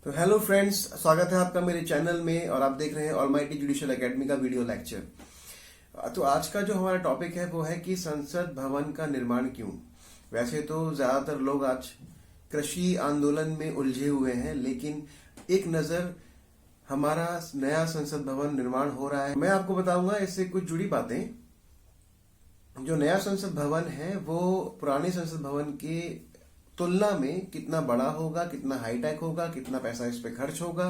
तो hello friends, स्वागत है आपका मेरे चैनल में और आप देख रहे हैं ऑलमाइटी जुडिशियल एकेडमी का वीडियो लेक्चर। तो आज का जो हमारा टॉपिक है वो है कि संसद भवन का निर्माण क्यों। वैसे तो ज्यादातर लोग आज कृषि आंदोलन में उलझे हुए हैं, लेकिन एक नजर हमारा नया संसद भवन निर्माण हो रहा है। मैं आपको बताऊंगा इससे कुछ जुड़ी बातें। जो नया संसद भवन है वो पुराने संसद भवन के तुलना में कितना बड़ा होगा, कितना हाईटेक होगा, कितना पैसा इस पे खर्च होगा,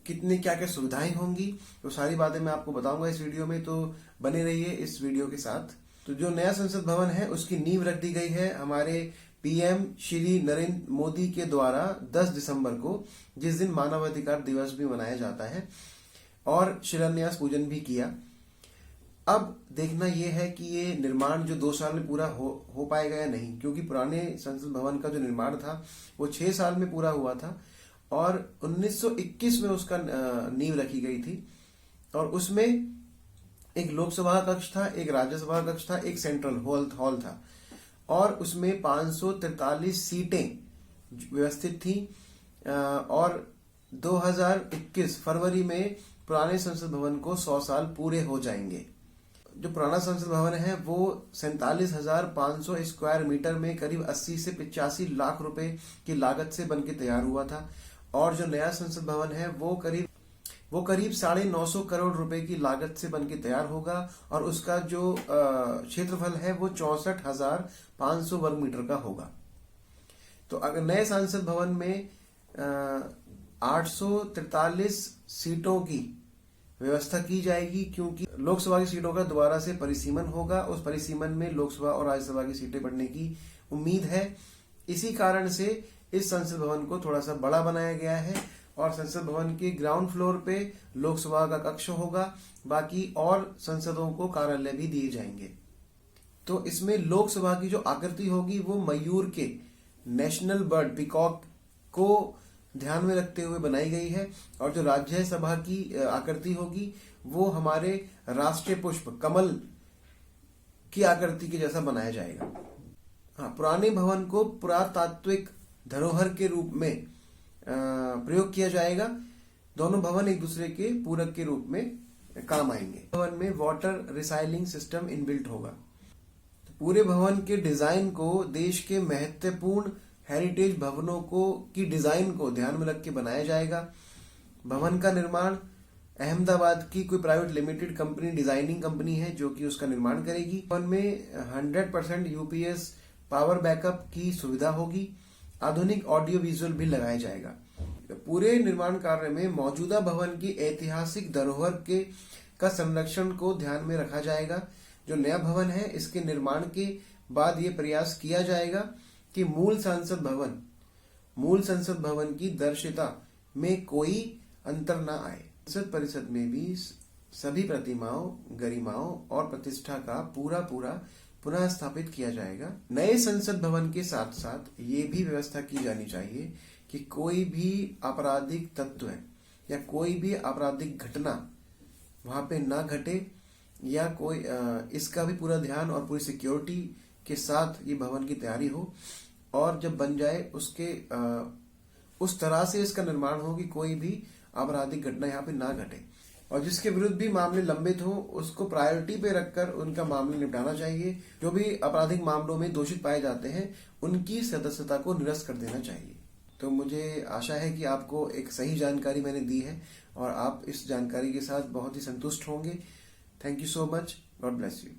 कितनी क्या क्या सुविधाएं होंगी, तो सारी बातें मैं आपको बताऊंगा इस वीडियो में। तो बने रहिए इस वीडियो के साथ। तो जो नया संसद भवन है उसकी नींव रख दी गई है हमारे पीएम श्री नरेंद्र मोदी के द्वारा 10 दिसंबर को, जिस दिन मानवाधिकार दिवस भी मनाया जाता है, और शिलान्यास पूजन भी किया। अब देखना यह है कि ये निर्माण जो 2 साल में पूरा हो पाएगा या नहीं, क्योंकि पुराने संसद भवन का जो निर्माण था वो 6 साल में पूरा हुआ था और 1921 में उसका नींव रखी गई थी। और उसमें एक लोकसभा कक्ष था, एक राज्यसभा कक्ष था, एक सेंट्रल हॉल था और उसमें 543 सीटें व्यवस्थित थी। और 2021 फरवरी में पुराने संसद भवन को 100 साल पूरे हो जाएंगे। जो पुराना संसद भवन है वो 47,500 स्क्वायर मीटर में करीब 80 से 85 लाख रुपए की लागत से बनके तैयार हुआ था, और जो नया संसद भवन है वो करीब 950 करोड़ रुपए की लागत से बनके तैयार होगा, और उसका जो क्षेत्रफल है वो 64,500 वर्ग मीटर का होगा। तो अगर नए संसद भवन में 843 सीटों की व्यवस्था की जाएगी, क्योंकि लोकसभा की सीटों का दोबारा से परिसीमन होगा। उस परिसीमन में लोकसभा और राज्यसभा की सीटें बढ़ने की उम्मीद है। इसी कारण से इस संसद भवन को थोड़ा सा बड़ा बनाया गया है, और संसद भवन के ग्राउंड फ्लोर पे लोकसभा का कक्ष होगा, बाकी और संसदों को कार्यालय भी दिए जाएंगे। तो इसमें लोकसभा की जो आकृति होगी वो मयूर के, नेशनल बर्ड पीकॉक को ध्यान में रखते हुए बनाई गई है, और जो राज्यसभा की आकृति होगी वो हमारे राष्ट्रीय पुष्प कमल की आकृति के जैसा बनाया जाएगा। हाँ, पुराने भवन को पुरातात्विक धरोहर के रूप में प्रयोग किया जाएगा। दोनों भवन एक दूसरे के पूरक के रूप में काम आएंगे। भवन में वाटर रिसाइलिंग सिस्टम इनबिल्ट होगा। पूरे भवन के डिजाइन को देश के महत्वपूर्ण हेरिटेज भवनों की डिजाइन को ध्यान में रख के बनाया जाएगा। भवन का निर्माण अहमदाबाद की कोई private limited company, designing company है, जो कि उसका निर्माण करेगी। भवन में 100% यूपीएस पावर बैकअप की सुविधा होगी। आधुनिक ऑडियो विजुअल भी लगाया जाएगा। पूरे निर्माण कार्य में मौजूदा भवन की ऐतिहासिक धरोहर का संरक्षण को ध्यान में रखा जाएगा। जो नया भवन है इसके निर्माण के बाद ये प्रयास किया जाएगा कि मूल संसद भवन की दर्शिता में कोई अंतर न आए। संसद परिषद में भी सभी प्रतिमाओं, गरिमाओं और प्रतिष्ठा का पूरा पुनः स्थापित किया जाएगा। नए संसद भवन के साथ साथ ये भी व्यवस्था की जानी चाहिए कि कोई भी आपराधिक तत्व या कोई भी आपराधिक घटना वहां पे ना घटे, या कोई इसका भी पूरा ध्यान और पूरी सिक्योरिटी के साथ ये भवन की तैयारी हो, और जब बन जाए उसके उस तरह से इसका निर्माण हो कि कोई भी आपराधिक घटना यहाँ पे ना घटे, और जिसके विरुद्ध भी मामले लंबित हो उसको प्रायोरिटी पे रखकर उनका मामले निपटाना चाहिए। जो भी आपराधिक मामलों में दोषित पाए जाते हैं उनकी सदस्यता को निरस्त कर देना चाहिए। तो मुझे आशा है कि आपको एक सही जानकारी मैंने दी है और आप इस जानकारी के साथ बहुत ही संतुष्ट होंगे। Thank you so much. God bless you.